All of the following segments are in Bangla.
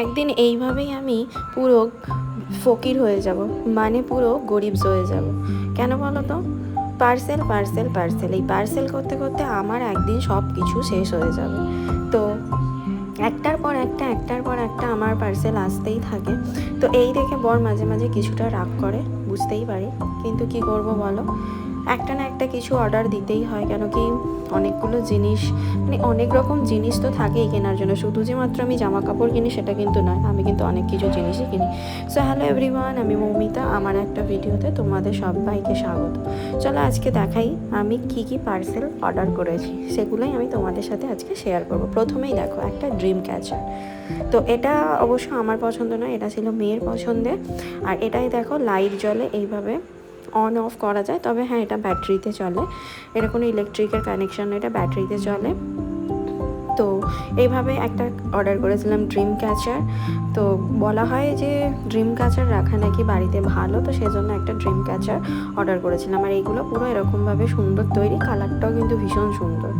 একদিন এইভাবেই আমি পুরো ফকির হয়ে যাব, মানে পুরো গরিবস হয়ে যাব। কেন বলো তো? পার্সেল পার্সেল পার্সেল, এই পার্সেল করতে করতে আমার একদিন সব কিছু শেষ হয়ে যাবে। তো একটার পর একটা আমার পার্সেল আসতেই থাকে। তো এই দেখে বর মাঝে মাঝে কিছুটা রাগ করে, বুঝতেই পারি, কিন্তু কি করব বলো, একটা না একটা কিছু অর্ডার দিতেই হয়। কেন কি অনেকগুলো জিনিস, মানে অনেক রকম জিনিস তো থাকেই কেনার জন্য। শুধু যে মাত্র আমি জামা কাপড় কিনি সেটা কিন্তু নয়, আমি কিন্তু অনেক কিছু জিনিসই কিনি। সো হ্যালো এভরিওয়ান, আমি মৌমিতা, আমার একটা ভিডিওতে তোমাদের সবাইকে স্বাগত। চলো আজকে দেখাই আমি কি কি পার্সেল অর্ডার করেছি, সেগুলোই আমি তোমাদের সাথে আজকে শেয়ার করব। প্রথমেই দেখো একটা ড্রিম ক্যাচার। তো এটা অবশ্য আমার পছন্দ নয়, এটা ছিল মেয়ের পছন্দের। আর এটাই দেখো লাইট জ্বলে, এইভাবে অন অফ করা যায়। তবে হ্যাঁ, এটা ব্যাটারিতে চলে, এটা কোনো ইলেকট্রিকের কানেকশন, এটা ব্যাটারিতে চলে। তো এইভাবে একটা অর্ডার করেছিলাম ড্রিম ক্যাচার। তো বলা হয় যে ড্রিম ক্যাচার রাখা নাকি বাড়িতে ভালো, তো সেজন্য একটা ড্রিম ক্যাচার অর্ডার করেছিলাম। আর এইগুলো পুরো এরকমভাবে সুন্দর তৈরি, কালারটাও কিন্তু ভীষণ সুন্দর।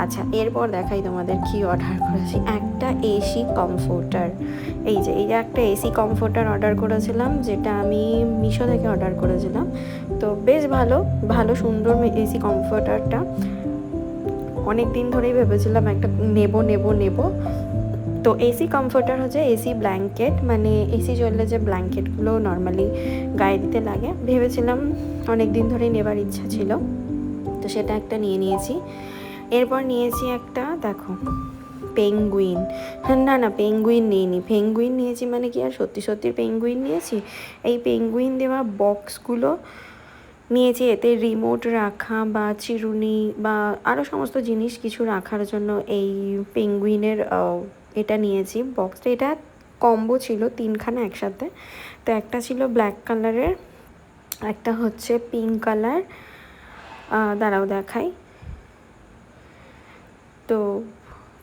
আচ্ছা, এরপর দেখাই তোমাদের কি অর্ডার করেছি। একটা এসি কমফোর্টার, এই যে একটা এসি কমফোর্টার অর্ডার করেছিলাম, যেটা আমি মিশো থেকে অর্ডার করেছিলাম। তো বেশ ভালো ভালো সুন্দর এসি কমফোর্টারটা। অনেক দিন ধরেই ভেবেছিলাম একটা নেব। তো এসি কমফোর্টার হচ্ছে এসি ব্ল্যাঙ্কেট, মানে এসি চললে যে ব্ল্যাঙ্কেটগুলো নর্মালি গায়ে দিতে লাগে, ভেবেছিলাম অনেক দিন ধরেই নেবার ইচ্ছা ছিল, তো সেটা একটা নিয়ে নিয়েছি। এরপর নিয়েছি একটা, দেখো, পেঙ্গুইন। না পেঙ্গুইন নিইনি, পেঙ্গুইন নিয়েছি মানে কি আর সত্যি সত্যি পেঙ্গুইন নিয়েছি? এই পেঙ্গুইন দেওয়া বক্সগুলো নিয়েছি, এতে রিমোট রাখা বা চিরুনি বা আরও সমস্ত জিনিস কিছু রাখার জন্য এই পেঙ্গুইনের এটা নিয়েছি বক্সটা। এটা কম্বো ছিল তিনখানা একসাথে। তো একটা ছিল ব্ল্যাক কালারের, একটা হচ্ছে পিঙ্ক কালার, দাঁড়াও দেখাই। তো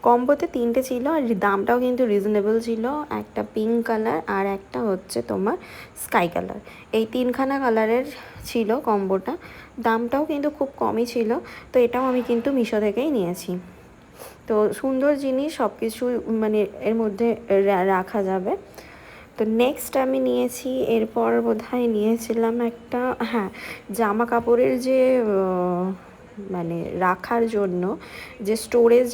কম্বোতে তিনটে ছিল, আর দামটাও কিন্তু রিজনেবল ছিল। একটা পিঙ্ক কালার, আর একটা হচ্ছে তোমার স্কাই কালার। এই তিনখানা কালারের ছিল কম্বোটা, দামটাও কিন্তু খুব কমই ছিল। তো এটাও আমি কিন্তু মিশো থেকেই নিয়েছি। তো সুন্দর জিনিস, সব কিছু মানে এর মধ্যে রাখা যাবে। তো নেক্সট আমি নিয়েছি, এরপর বোধহয় নিয়েছিলাম একটা, হ্যাঁ, জামা কাপড়ের যে মানে রাখার জন্য যে স্টোরেজ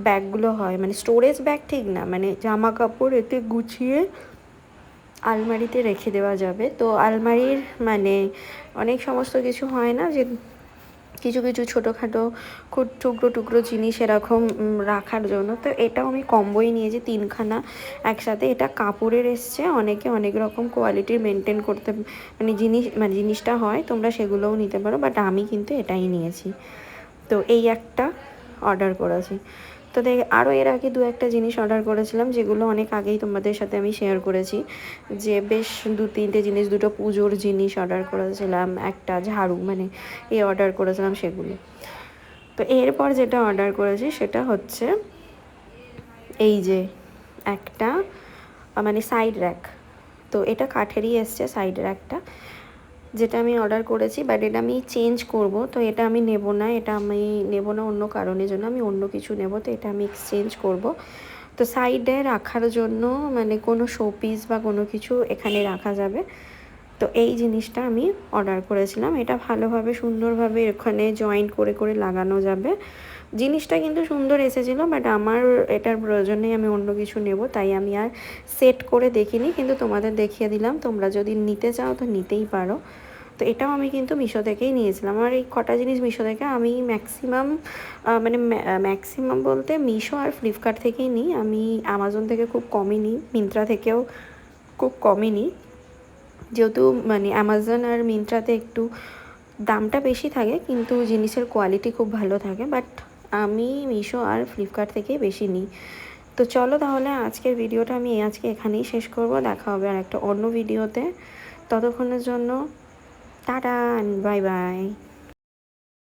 ব্যাগগুলো হয়, মানে স্টোরেজ ব্যাগ ঠিক না, মানে জামা কাপড় এতে গুছিয়ে আলমারিতে রেখে দেওয়া যাবে। তো আলমারির মানে অনেক সমস্ত কিছু হয় না, যে কিছু কিছু ছোটোখাটো খুব টুকরো জিনিস এরকম রাখার জন্য। তো এটাও আমি কম্বোই নিয়েছি তিনখানা একসাথে। এটা কাপড়ের এসছে, অনেকে অনেক রকম কোয়ালিটির মেনটেন করতে মানে জিনিসটা হয়, তোমরা সেগুলোও নিতে পারো, বাট আমি কিন্তু এটাই নিয়েছি। তো এই একটা অর্ডার করেছি। তো আরও এর আগে একটা জিনিস অর্ডার করেছিলাম, যেগুলো অনেক আগেই তোমাদের সাথে আমি শেয়ার করেছি, যে বেশ তিনটে জিনিস, দুটো পুজোর জিনিস অর্ডার করেছিলাম, একটা ঝাড়ু, মানে অর্ডার করেছিলাম সেগুলো। তো এরপর যেটা অর্ডার করেছি সেটা হচ্ছে এই যে একটা মানে সাইড র্যাক। তো এটা কাঠেরই এসছে সাইড র্যাকটা, যেটা আমি অর্ডার করেছি, বাট এটা আমি চেঞ্জ করব। তো এটা আমি নেব না, অন্য কারণের জন্য, আমি অন্য কিছু নেব। তো এটা আমি এক্সচেঞ্জ করব। তো সাইডে রাখার জন্য মানে কোনো শোপিস বা কোনো কিছু এখানে রাখা যাবে। তো এই জিনিসটা আমি অর্ডার করেছিলাম। এটা ভালোভাবে সুন্দরভাবে এখানে জয়েন্ট করে করে লাগানো যাবে। জিনিসটা কিন্তু সুন্দর এসেছিলো, বাট আমার এটার প্রয়োজন নেই, আমি অন্য কিছু নেব, তাই আমি আর সেট করে দেখিনি, কিন্তু তোমাদের দেখিয়ে দিলাম। তোমরা যদি নিতে চাও তো নিতেই পারো। তো এটাও আমি কিন্তু মিশো থেকেই নিয়েছিলাম। আর এই কটা জিনিস মিশো থেকে আমি ম্যাক্সিমাম বলতে মিশো আর ফ্লিপকার্ট থেকেই নিই। আমি অ্যামাজন থেকে খুব কমই নিই, মিন্ত্রা থেকেও খুব কমই নিই, যেহেতু মানে অ্যামাজন আর মিন্ত্রাতে একটু দামটা বেশি থাকে, কিন্তু জিনিসের কোয়ালিটি খুব ভালো থাকে। বাট আমি মিশো আর ফ্লিপকার্ট থেকেই বেশি নিই। তো চলো তাহলে আজকের ভিডিওটা আমি আজকে এখানেই শেষ করব। দেখা হবে আর একটা অন্য ভিডিওতে। ততক্ষণের জন্য টাটা, বাই বাই।